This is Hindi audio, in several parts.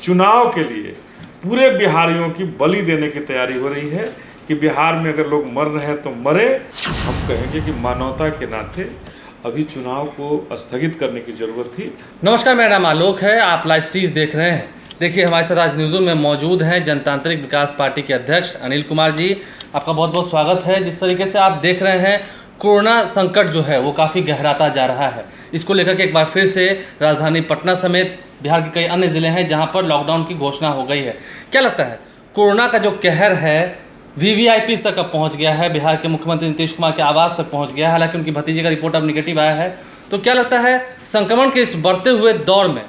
चुनाव के लिए पूरे बिहारियों की बलि देने की तैयारी हो रही है कि बिहार में अगर लोग मर रहे हैं तो मरे। हम कहेंगे कि मानवता के नाते अभी चुनाव को स्थगित करने की जरूरत थी। नमस्कार, मेरा नाम आलोक है। आप लाइव स्ट्रीज देख रहे हैं। देखिए, हमारे साथ आज न्यूज़ में मौजूद हैं जनतांत्रिक विकास पार्टी के अध्यक्ष अनिल कुमार जी। आपका बहुत बहुत स्वागत है। जिस तरीके से आप देख रहे हैं, कोरोना संकट जो है वो काफ़ी गहराता जा रहा है। इसको लेकर के एक बार फिर से राजधानी पटना समेत बिहार के कई अन्य ज़िले हैं जहाँ पर लॉकडाउन की घोषणा हो गई है। क्या लगता है, कोरोना का जो कहर है वीवीआईपी तक अब पहुंच गया है, बिहार के मुख्यमंत्री नीतीश कुमार के आवास तक पहुंच गया है। हालांकि उनकी भतीजी का रिपोर्ट अब निगेटिव आया है। तो क्या लगता है, संक्रमण के इस बढ़ते हुए दौर में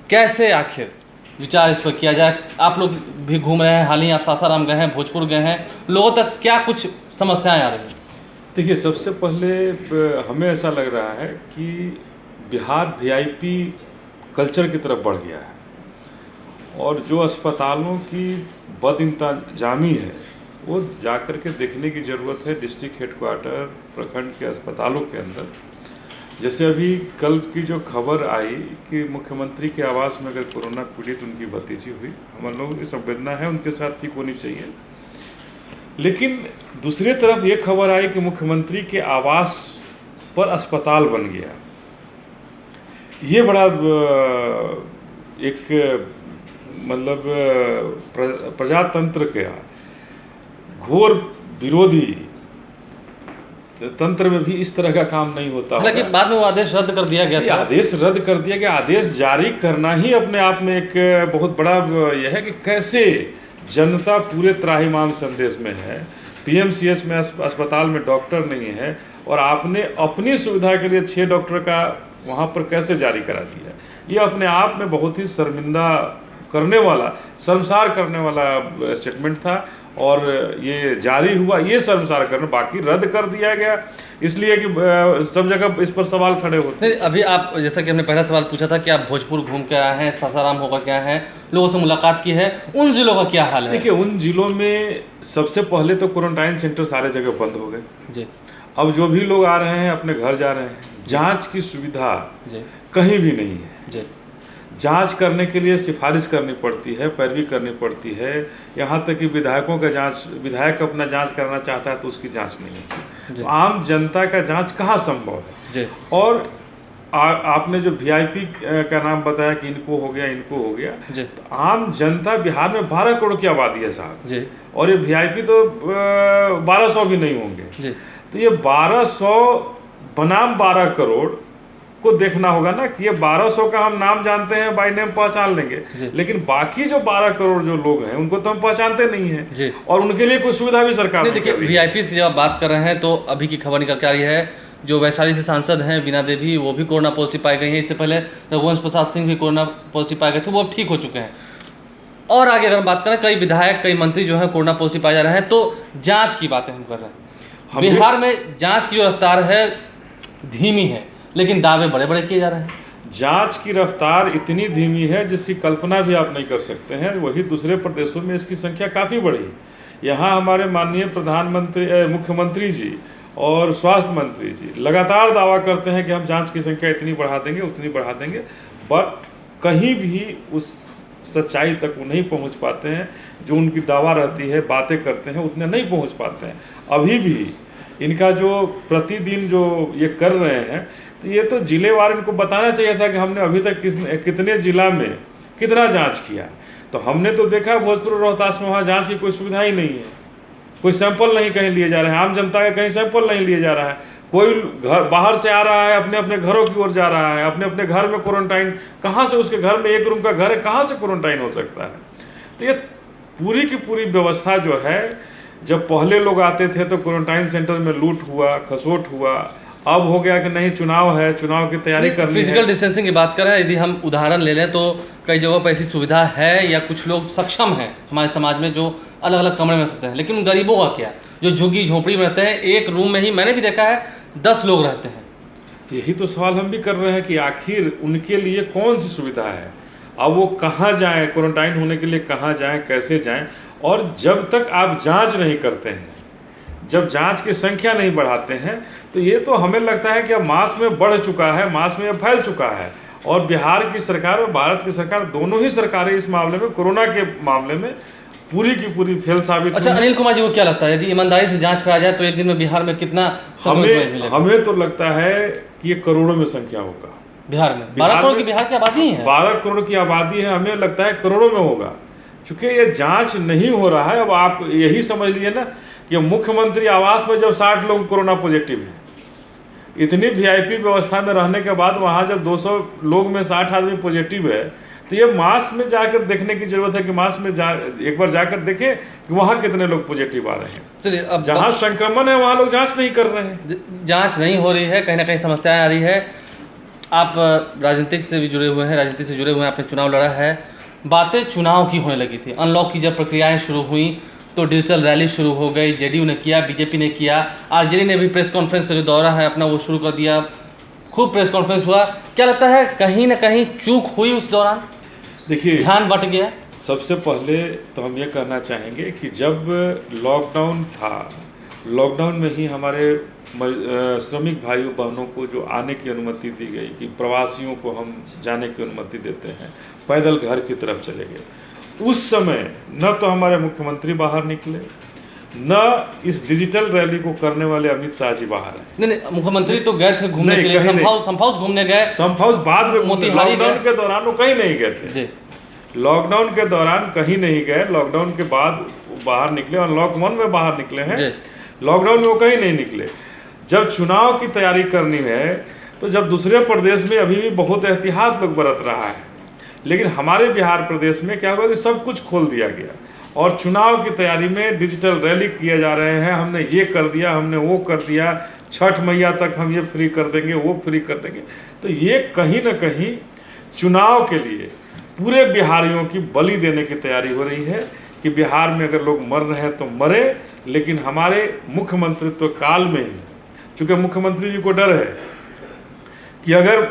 कैसे आखिर विचार इस पर किया जाए? आप लोग भी घूम रहे हैं, हाल ही आप सासाराम गए हैं, भोजपुर गए हैं, लोगों तक क्या कुछ समस्याएं आ रही हैं? देखिए, सबसे पहले हमें ऐसा लग रहा है कि बिहार वीआईपी कल्चर की तरफ बढ़ गया है और जो अस्पतालों की बदइंतजामी है वो जाकर के देखने की ज़रूरत है। डिस्ट्रिक्ट हेडक्वार्टर, प्रखंड के अस्पतालों के अंदर, जैसे अभी कल की जो खबर आई कि मुख्यमंत्री के आवास में अगर कोरोना पीड़ित उनकी भतीजी हुई, हम लोगों की संवेदना है उनके साथ ठीक होनी चाहिए। लेकिन दूसरी तरफ ये खबर आई कि मुख्यमंत्री के आवास पर अस्पताल बन गया। ये बड़ा एक मतलब प्रजातंत्र के घोर विरोधी तंत्र में भी इस तरह का काम नहीं होता। हालांकि बाद में वो आदेश रद्द कर दिया गया था। आदेश रद्द कर दिया गया। आदेश जारी करना ही अपने आप में एक बहुत बड़ा यह है कि कैसे जनता पूरे त्राहिमाम संदेश में है। पीएमसीएच में अस्पताल में डॉक्टर नहीं है और आपने अपनी सुविधा के लिए 6 डॉक्टर का वहाँ पर कैसे जारी करा दिया। ये अपने आप में बहुत ही शर्मिंदा करने वाला, शर्मसार करने वाला स्टेटमेंट था और ये जारी हुआ, ये शर्मसार करना, बाकी रद्द कर दिया गया इसलिए कि सब जगह इस पर सवाल खड़े होते हैं। अभी आप, जैसा कि हमने पहला सवाल पूछा था कि आप भोजपुर घूम के आए हैं, सासाराम होकर के आए हैं, लोगों से मुलाकात की है, उन जिलों का क्या हाल है? देखिए, उन जिलों में सबसे पहले तो क्वारंटाइन सेंटर सारे जगह बंद हो गए जी। अब जो भी लोग आ रहे हैं अपने घर जा रहे हैं। जांच की सुविधा कहीं भी नहीं है जी। जांच करने के लिए सिफारिश करनी पड़ती है, पैरवी करनी पड़ती है। यहाँ तक कि विधायकों का जांच, विधायक अपना जांच करना चाहता है तो उसकी जांच नहीं होती। तो आम जनता का जांच कहाँ संभव है जी। और आपने जो वीआईपी का नाम बताया कि इनको हो गया, इनको हो गया, तो आम जनता बिहार में 12 करोड़ की आबादी है साहब जी। और ये वीआईपी तो 1200 भी नहीं होंगे जी। तो ये 1200 बनाम 12 करोड़ को देखना होगा ना कि ये 1200 का हम नाम जानते हैं, बाय नेम पहचान लेंगे, लेकिन बाकी जो 12 करोड़ जो लोग हैं उनको तो हम पहचानते नहीं हैं और उनके लिए कोई सुविधा भी सरकार नहीं। देखिए, वीआईपी की जब आप बात कर रहे हैं तो अभी की खबर निकल के आ रही है, जो वैशाली से सांसद हैं बीना देवी, वो भी कोरोना पॉजिटिव पाई गई हैं। इससे पहले रघुवंश प्रसाद सिंह भी कोरोना पॉजिटिव पाए गए थे, वो अब ठीक हो चुके हैं। और आगे अगर हम बात करें, कई विधायक, कई मंत्री जो है कोरोना पॉजिटिव पाए जा रहे हैं। तो जाँच की बातें हम कर रहे हैं। बिहार में जाँच की जो रफ्तार है धीमी है, लेकिन दावे बड़े बड़े किए जा रहे हैं। जांच की रफ्तार इतनी धीमी है जिसकी कल्पना भी आप नहीं कर सकते हैं। वही दूसरे प्रदेशों में इसकी संख्या काफ़ी बड़ी। यहाँ हमारे माननीय प्रधानमंत्री, मुख्यमंत्री जी और स्वास्थ्य मंत्री जी लगातार दावा करते हैं कि हम जांच की संख्या इतनी बढ़ा देंगे, उतनी बढ़ा देंगे, बट कहीं भी उस सच्चाई तक वो नहीं पहुँच पाते हैं। जो उनकी दावा रहती है, बातें करते हैं, उतने नहीं पहुँच पाते हैं। अभी भी इनका जो प्रतिदिन जो ये कर रहे हैं, तो ये तो जिलेवार इनको बताना चाहिए था कि हमने अभी तक कितने जिला में कितना जांच किया। तो हमने तो देखा भोजपुर, रोहतास में वहाँ जांच की कोई सुविधा ही नहीं है, कोई सैंपल नहीं कहीं लिए जा रहे हैं, आम जनता के कहीं सैंपल नहीं लिए जा रहा है। कोई घर बाहर से आ रहा है, अपने अपने घरों की ओर जा रहा है, अपने अपने घर में क्वारंटाइन, कहाँ से उसके घर में 1 रूम का घर है, कहाँ से क्वारंटाइन हो सकता है? तो ये पूरी की पूरी व्यवस्था जो है, जब पहले लोग आते थे तो क्वारंटाइन सेंटर में लूट हुआ, खसोट हुआ, अब हो गया कि नहीं, चुनाव है, चुनाव की तैयारी करनी है। फिजिकल डिस्टेंसिंग की बात करें, यदि हम उदाहरण ले लें तो कई जगहों पर ऐसी सुविधा है या कुछ लोग सक्षम हैं हमारे समाज में जो अलग अलग कमरे में रहते हैं, लेकिन उन गरीबों का क्या, जो झुग्गी झोंपड़ी में रहते हैं, एक रूम में ही मैंने भी देखा है 10 लोग रहते हैं। यही तो सवाल हम भी कर रहे हैं कि आखिर उनके लिए कौन सी सुविधा है, अब वो कहाँ जाएँ, क्वारंटाइन होने के लिए कहाँ जाएँ, कैसे जाएँ? और जब तक आप जांच नहीं करते हैं, जब जांच की संख्या नहीं बढ़ाते हैं, तो ये तो हमें लगता है कि अब मास में बढ़ चुका है, मास में फैल चुका है और बिहार की सरकार और भारत की सरकार दोनों ही सरकारें इस मामले में, कोरोना के मामले में पूरी की पूरी फेल साबित अच्छा, हुई। अनिल कुमार जी को क्या लगता है, यदि ईमानदारी से जांच कराया जाए तो एक दिन में बिहार में कितना मिलेगा? हमें तो लगता है कि ये करोड़ों में संख्या होगा। बिहार में 12 करोड़ की बिहार की आबादी है, 12 करोड़ की आबादी है, हमें लगता है करोड़ों में होगा। चूंकि ये जांच नहीं हो रहा है, अब आप यही समझ लिए ना कि मुख्यमंत्री आवास में जब 60 लोग कोरोना पॉजिटिव हैं, इतनी वीआईपी व्यवस्था में रहने के बाद वहाँ जब 200 लोग में 60 आदमी पॉजिटिव है, तो ये मास में जाकर देखने की जरूरत है कि मास में एक बार जाकर देखें कि वहाँ कितने लोग पॉजिटिव आ रहे हैं। चलिए, अब जहाँ संक्रमण है वहाँ लोग जांच नहीं कर रहे हैं, जांच नहीं हो रही है, कहीं ना कहीं समस्याएं आ रही है। आप राजनीतिक से भी जुड़े हुए हैं, राजनीति से जुड़े हुए हैं, आपने चुनाव लड़ा है, बातें चुनाव की होने लगी थी। अनलॉक की जब प्रक्रियाएं शुरू हुई तो डिजिटल रैली शुरू हो गई, जेडीयू ने किया, बीजेपी ने किया, आरजेडी ने भी प्रेस कॉन्फ्रेंस का जो दौरा है अपना वो शुरू कर दिया, खूब प्रेस कॉन्फ्रेंस हुआ। क्या लगता है कहीं ना कहीं चूक हुई उस दौरान? देखिए, ध्यान बट गया। सबसे पहले तो हम ये कहना चाहेंगे कि जब लॉकडाउन था, लॉकडाउन में ही हमारे श्रमिक भाइयों बहनों को जो आने की अनुमति दी गई कि प्रवासियों को हम जाने की अनुमति देते हैं, पैदल घर की तरफ चले गए। उस समय न तो हमारे मुख्यमंत्री बाहर निकले, न इस डिजिटल रैली को करने वाले अमित शाह जी बाहर हैं। नहीं, मुख्यमंत्री तो गए थे घूमने के लिए, संप हाउस घूमने गए, संप हाउस बाद में, मोतिहारी लॉकडाउन के दौरान वो कहीं नहीं गए थे जी। लॉकडाउन के दौरान कहीं नहीं गए, लॉकडाउन के बाद बाहर निकले और अनलॉक 1 में बाहर निकले हैं, लॉकडाउन में वो कहीं नहीं निकले। जब चुनाव की तैयारी करनी है तो जब दूसरे प्रदेश में अभी भी बहुत एहतियात लोग बरत रहा है, लेकिन हमारे बिहार प्रदेश में क्या हुआ कि सब कुछ खोल दिया गया और चुनाव की तैयारी में डिजिटल रैली किए जा रहे हैं। हमने ये कर दिया, हमने वो कर दिया, छठ मैया तक हम ये फ्री कर देंगे, वो फ्री कर देंगे। तो ये कहीं ना कहीं चुनाव के लिए पूरे बिहारियों की बलि देने की तैयारी हो रही है कि बिहार में अगर लोग मर रहे हैं तो मरे, लेकिन हमारे मुख्यमंत्रित्व काल में ही, चूँकि मुख्यमंत्री जी को डर है कि अगर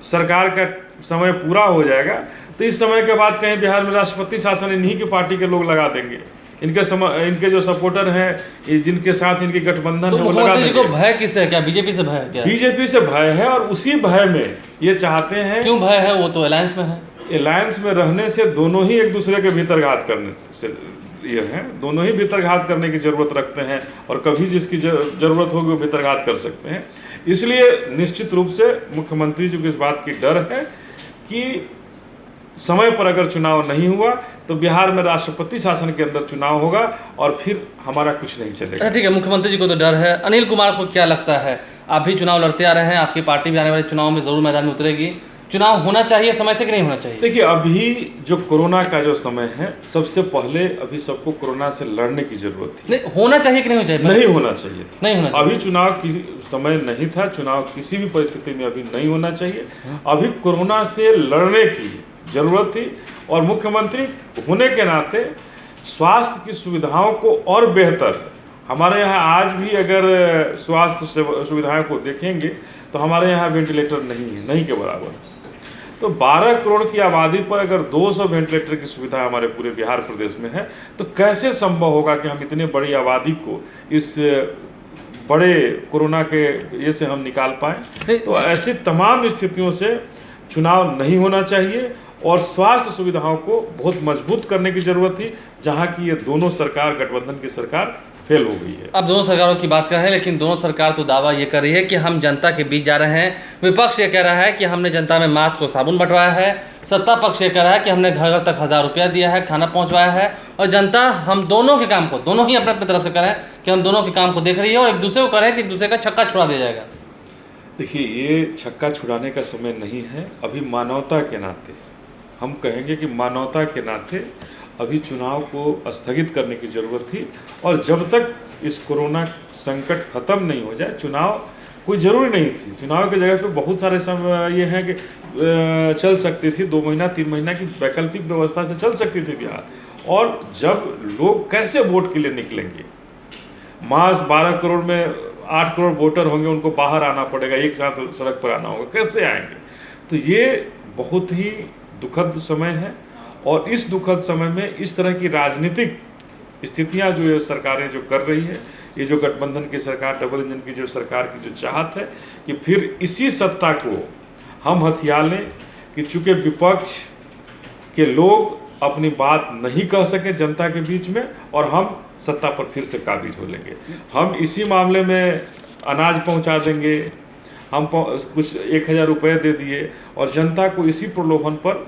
सरकार का समय पूरा हो जाएगा तो इस समय के बाद कहीं बिहार में राष्ट्रपति शासन इन्हीं की पार्टी के लोग लगा देंगे, इनके जो सपोर्टर हैं, जिनके साथ इनकी गठबंधन तो है, वो लगा देंगे। को भय किससे है? क्या बीजेपी से भय है? क्या बीजेपी से भय है और उसी भय में ये चाहते हैं। क्यों भय है? वो तो अलायंस में है। अलायंस में रहने से दोनों ही एक दूसरे के भीतर घात करने से ये हैं, दोनों ही भीतर घात करने की जरूरत रखते हैं और कभी जिसकी जरूरत होगी वो भीतर घात कर सकते हैं। इसलिए निश्चित रूप से मुख्यमंत्री जी को इस बात की डर है कि समय पर अगर चुनाव नहीं हुआ तो बिहार में राष्ट्रपति शासन के अंदर चुनाव होगा और फिर हमारा कुछ नहीं चलेगा। ठीक है, मुख्यमंत्री जी को तो डर है। अनिल कुमार को क्या लगता है? आप भी चुनाव लड़ते आ रहे हैं, आपकी पार्टी भी आने वाले चुनाव में जरूर मैदान में उतरेगी। चुनाव होना चाहिए समय से कि नहीं होना चाहिए? देखिए, अभी जो कोरोना का जो समय है, सबसे पहले अभी सबको कोरोना से लड़ने की जरूरत थी। नहीं होना चाहिए कि नहीं होना चाहिए? नहीं होना चाहिए, नहीं होना चाहिए। अभी चुनाव किसी समय नहीं था, चुनाव किसी भी परिस्थिति में अभी नहीं होना चाहिए। अभी कोरोना से लड़ने की जरूरत थी और मुख्यमंत्री होने के नाते स्वास्थ्य की सुविधाओं को और बेहतर, हमारे यहाँ आज भी अगर स्वास्थ्य सुविधाओं को देखेंगे तो हमारे यहाँ वेंटिलेटर नहीं है, नहीं के बराबर। तो 12 करोड़ की आबादी पर अगर 200 वेंटिलेटर की सुविधा हमारे पूरे बिहार प्रदेश में है तो कैसे संभव होगा कि हम इतनी बड़ी आबादी को इस बड़े कोरोना के ये से हम निकाल पाएँ। तो ऐसी तमाम स्थितियों से चुनाव नहीं होना चाहिए और स्वास्थ्य सुविधाओं को बहुत मजबूत करने की जरूरत थी, जहाँ की ये दोनों सरकार, गठबंधन की सरकार फेल हो गई है। अब दोनों सरकारों की बात कर रहे हैं, लेकिन दोनों सरकार तो दावा ये कर रही है कि हम जनता के बीच जा रहे हैं। विपक्ष ये कह रहा है कि हमने जनता में मास्क और साबुन बंटवाया है, सत्ता पक्ष ये कह रहा है कि हमने घर घर तक 1000 रुपया दिया है, खाना पहुंचवाया है, और जनता हम दोनों के काम को, दोनों ही अपने अपनी तरफ से करें कि हम दोनों के काम को देख रही है और एक दूसरे को करें कि एक दूसरे का छक्का छुड़ा दिया जाएगा। देखिए, ये छक्का छुड़ाने का समय नहीं है। अभी मानवता के नाते हम कहेंगे कि मानवता के नाते अभी चुनाव को स्थगित करने की ज़रूरत थी और जब तक इस कोरोना संकट खत्म नहीं हो जाए, चुनाव कोई ज़रूरी नहीं थी। चुनाव की जगह पे बहुत सारे समय ये हैं कि चल सकती थी, 2 महीना 3 महीना की वैकल्पिक व्यवस्था से चल सकती थी बिहार। और जब लोग कैसे वोट के लिए निकलेंगे, मास 12 करोड़ में 8 करोड़ वोटर होंगे, उनको बाहर आना पड़ेगा, एक साथ सड़क पर आना होगा, कैसे आएंगे? तो ये बहुत ही दुखद समय है और इस दुखद समय में इस तरह की राजनीतिक स्थितियां जो ये सरकारें जो कर रही है, ये जो गठबंधन की सरकार, डबल इंजन की जो सरकार की जो चाहत है कि फिर इसी सत्ता को हम हथिया लें कि चूंकि विपक्ष के लोग अपनी बात नहीं कह सके जनता के बीच में और हम सत्ता पर फिर से काबिज हो लेंगे। हम इसी मामले में अनाज पहुंचा देंगे, हम कुछ 1000 रुपये दे दिए और जनता को इसी प्रलोभन पर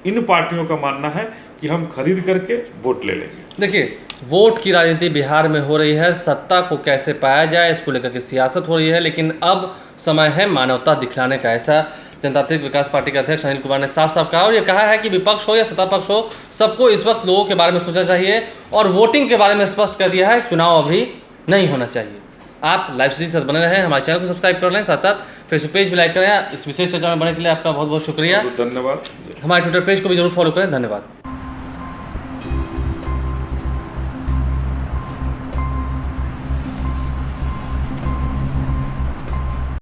इन पार्टियों का मानना है कि हम खरीद करके वोट ले लेंगे। देखिए, वोट की राजनीति बिहार में हो रही है, सत्ता को कैसे पाया जाए इसको लेकर के सियासत हो रही है, लेकिन अब समय है मानवता दिखलाने का। ऐसा जनतांत्रिक विकास पार्टी के अध्यक्ष अनिल कुमार ने साफ साफ कहा और ये कहा है कि विपक्ष हो या सत्ता पक्ष हो, सबको इस वक्त लोगों के बारे में सोचना चाहिए और वोटिंग के बारे में स्पष्ट कर दिया है, चुनाव अभी नहीं होना चाहिए। आप लाइव सीरीज पर बने रहें, हमारे चैनल को सब्सक्राइब कर लें, साथ साथ फेसबुक पेज भी लाइक करें। इस विशेष चर्चा में बनने के लिए आपका बहुत बहुत शुक्रिया, धन्यवाद। हमारे ट्विटर पेज को भी जरूर फॉलो करें। धन्यवाद।